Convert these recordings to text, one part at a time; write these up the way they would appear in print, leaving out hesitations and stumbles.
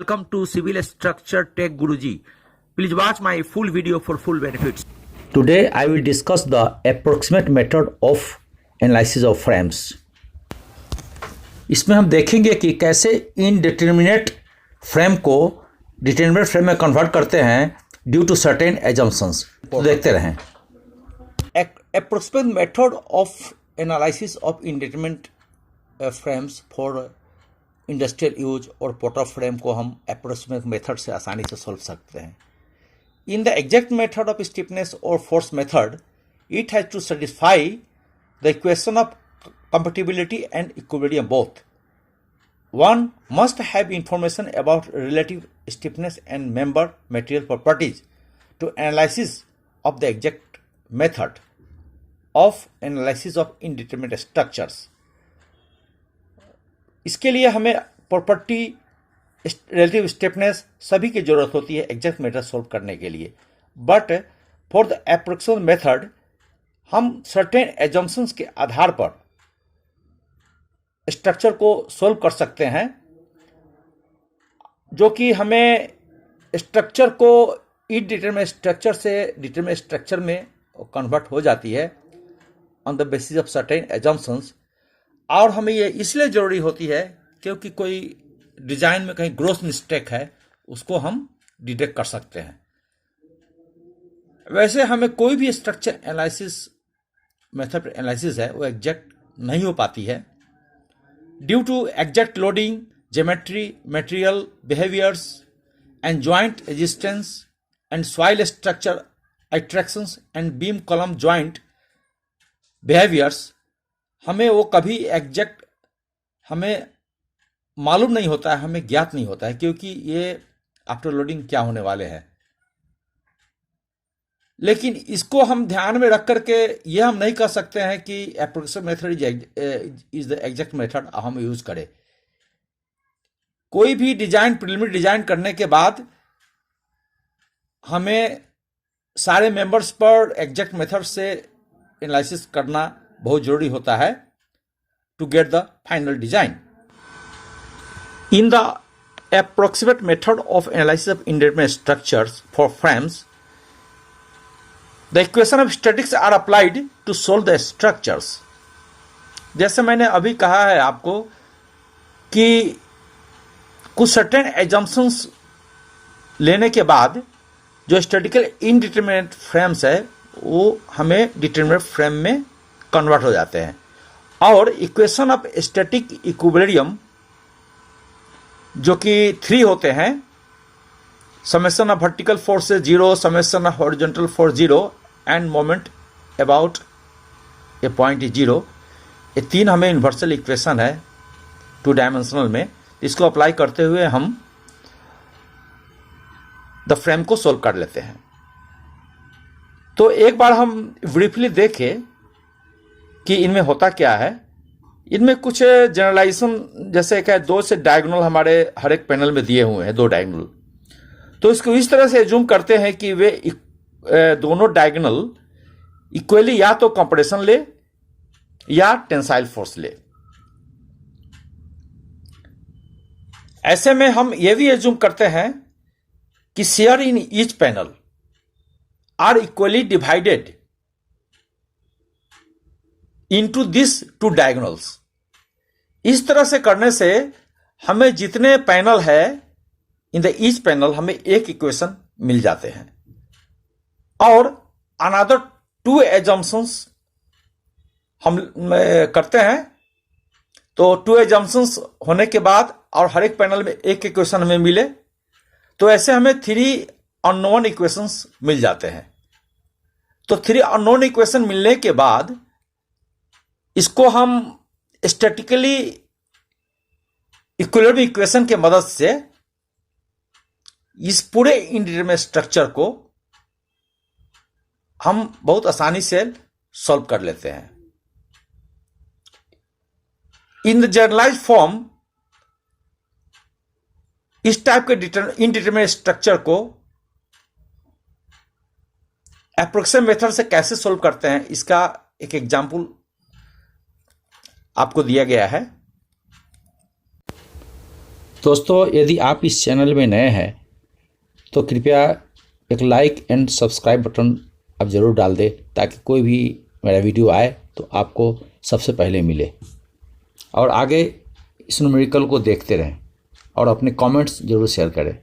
Welcome to Civil Structure Tech Guruji. Please watch my full video for full benefits. Today I will discuss the approximate method of analysis of frames. इसमें हम देखेंगे कि कैसे indeterminate frame को determinate frame में convert करते हैं due to certain assumptions. तो देखते रहें। Approximate method of analysis of indeterminate frames for industrial use और पोर्टर फ्रेम को हम अप्रोक्सीमेट मेथड से आसानी से सोल्व सकते हैं। In the exact method of stiffness और force method it has to satisfy the equation of compatibility and equilibrium both. One must have information about relative stiffness and member material properties to analysis of the exact method of analysis of indeterminate structures. इसके लिए हमें property, relative stiffness सभी की जरूरत होती है exact method solve करने के लिए। But for the approximate method हम सर्टेन एजम्पशंस के आधार पर स्ट्रक्चर को सोल्व कर सकते हैं, जो कि हमें स्ट्रक्चर को इनडिटरमिनेट स्ट्रक्चर से डिटरमिनेट स्ट्रक्चर में कन्वर्ट हो जाती है on the basis of certain assumptions. और हमें ये इसलिए ज़रूरी होती है क्योंकि कोई डिज़ाइन में कहीं ग्रोस मिस्टेक है, उसको हम डिटेक्ट कर सकते हैं। वैसे हमें कोई भी स्ट्रक्चर एनालिसिस मेथड एनालिसिस है वो एग्जैक्ट नहीं हो पाती है due to exact loading, geometry, material behaviours and joint resistance and soil structure attractions and beam column joint behaviours. हमें वो कभी एग्जैक्ट हमें मालूम नहीं होता है, हमें ज्ञात नहीं होता है, क्योंकि ये आफ्टर लोडिंग क्या होने वाले हैं। लेकिन इसको हम ध्यान में रख करके ये हम नहीं कह सकते हैं कि approximate method is the exact method हम यूज करें। कोई भी डिजाइन, प्रिलिमिनरी डिजाइन करने के बाद हमें सारे मेंबर्स पर एग्जैक्ट मेथड से एनालिसिस करना बहुत जरूरी होता है to get the final design. In the approximate method of analysis of indeterminate structures for frames the equation of statics are applied to solve the structures. जैसे मैंने अभी कहा है आपको कि कुछ सर्टेन एजम्पशंस लेने के बाद जो स्टैटिकल इनडिटरमिनेट फ्रेम्स है वो हमें डिटरमिनेट फ्रेम में कन्वर्ट हो जाते हैं। और इक्वेशन ऑफ स्टैटिक इक्विलिब्रियम जो कि 3 होते हैं, summation of vertical force 0, summation of horizontal force 0 end moment about A point is 0। ये 3 हमें यूनिवर्सल इक्वेशन है 2 डायमेंशनल में। इसको अप्लाई करते हुए हम द फ्रेम को सोल्व कर लेते हैं। तो एक बार हम ब्रीफली देखें कि इनमें होता क्या है। इनमें कुछ जनरलाइजेशन, जैसे क्या 2 से डायगोनल हमारे हर एक पैनल में दिए हुए हैं, 2 डायगोनल। तो इसको इस तरह से एज्यूम करते हैं कि वे दोनों डायगोनल इक्वली या तो कंप्रेशन ले या टेंसाइल फोर्स ले। ऐसे में हम यह भी एज्यूम करते हैं कि share in each panel are equally divided into this 2 diagonals। इस तरह से करने से हमें जितने पैनल है इन द ईच पैनल हमें एक इक्वेशन मिल जाते हैं। और अनदर 2 एजम्पशंस हम करते हैं। तो 2 एजम्पशंस होने के बाद और हर एक पैनल में एक इक्वेशन हमें मिले, तो ऐसे हमें 3 अननोन इक्वेशंस मिल जाते हैं। तो 3 अननोन इक्वेशन मिलने के बाद इसको हम स्टैटिकली इक्विलिब्रियम इक्वेशन के मदद से इस पूरे इनडिटरमिनेट स्ट्रक्चर को हम बहुत आसानी से सॉल्व कर लेते हैं। इन द जनरलाइज्ड फॉर्म इस टाइप के इनडिटरमिनेट स्ट्रक्चर को एप्रोक्सीमेट मेथड से कैसे सॉल्व करते हैं, इसका एक एग्जांपल आपको दिया गया है। दोस्तों, यदि आप इस चैनल में नए हैं तो कृपया एक लाइक एंड सब्सक्राइब बटन आप ज़रूर डाल दें, ताकि कोई भी मेरा वीडियो आए तो आपको सबसे पहले मिले। और आगे इस न्यूमेरिकल को देखते रहें और अपने कमेंट्स ज़रूर शेयर करें।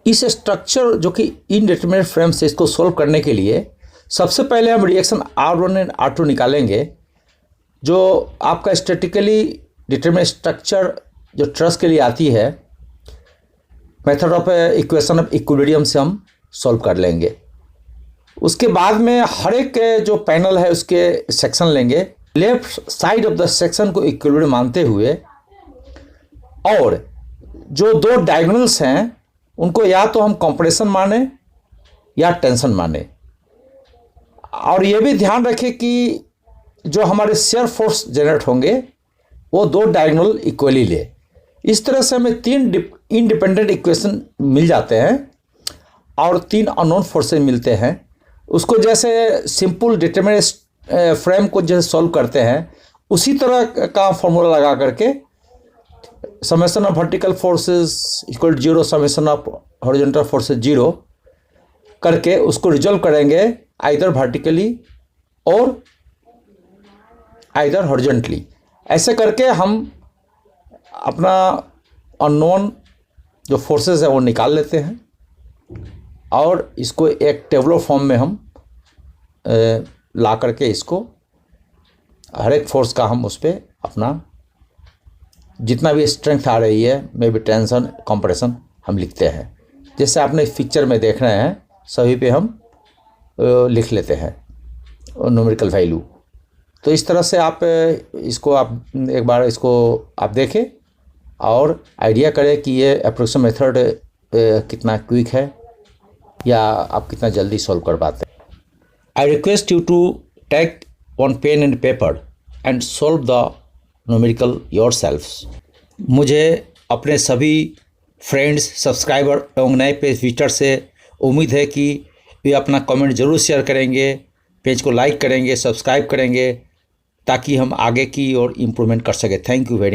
इस स्ट्रक्चर जो कि इनडिटरमिनेट फ्रेम से इसको सोल्व करने के लिए सबसे पहले हम रिएक्शन R1 एंड R2 निकालेंगे, जो आपका स्टैटिकली डिटरमिनेट स्ट्रक्चर जो ट्रस के लिए आती है, method of equation of equilibrium से हम सॉल्व कर लेंगे। उसके बाद में हर एक जो पैनल है उसके सेक्शन लेंगे, left side of the section को इक्विलिब्रियम मानते हुए, और जो दो डायगोनल्स हैं उनको या तो हम कंप्रेशन माने या टेंशन माने। और ये भी ध्यान रखें कि जो हमारे शेयर फोर्स जनरेट होंगे वो दो डायगोनल इक्वली ले। इस तरह से हमें तीन इंडिपेंडेंट इक्वेशन मिल जाते हैं और तीन अननोन फोर्सेस मिलते हैं। उसको जैसे सिंपल डिटरमिनेट फ्रेम को जैसे सॉल्व करते हैं उसी तरह का फॉर्मूला लगा करके summation of vertical forces equal 0 summation of horizontal forces 0 करके उसको रिजॉल्व करेंगे, आइदर वर्टिकली और आइदर हॉरिजॉन्टली। ऐसे करके हम अपना अननोन जो फोर्सेस है वो निकाल लेते हैं और इसको एक टेबुलर फॉर्म में हम ला करके इसको हर एक फोर्स का हम उस पर अपना जितना भी स्ट्रेंथ आ रही है, मे बी टेंशन कंप्रेशन, हम लिखते हैं। जैसे आपने इस पिक्चर में देख रहे हैं, सभी पे हम लिख लेते हैं न्यूमेरिकल वैल्यू। तो इस तरह से आप इसको आप एक बार इसको आप देखें और आइडिया करें कि ये अप्रोक्सीमेट मेथड कितना क्विक है या आप कितना जल्दी सॉल्व कर पाते हैं। I request you to take one pen and paper and solve the numerical yourselves. मुझे अपने सभी फ्रेंड्स, सब्सक्राइबर एवं नए पेज विजिटर से उम्मीद है कि वे अपना कमेंट ज़रूर शेयर करेंगे, पेज को लाइक करेंगे, सब्सक्राइब करेंगे, ताकि हम आगे की और इम्प्रूवमेंट कर सकें। Thank you very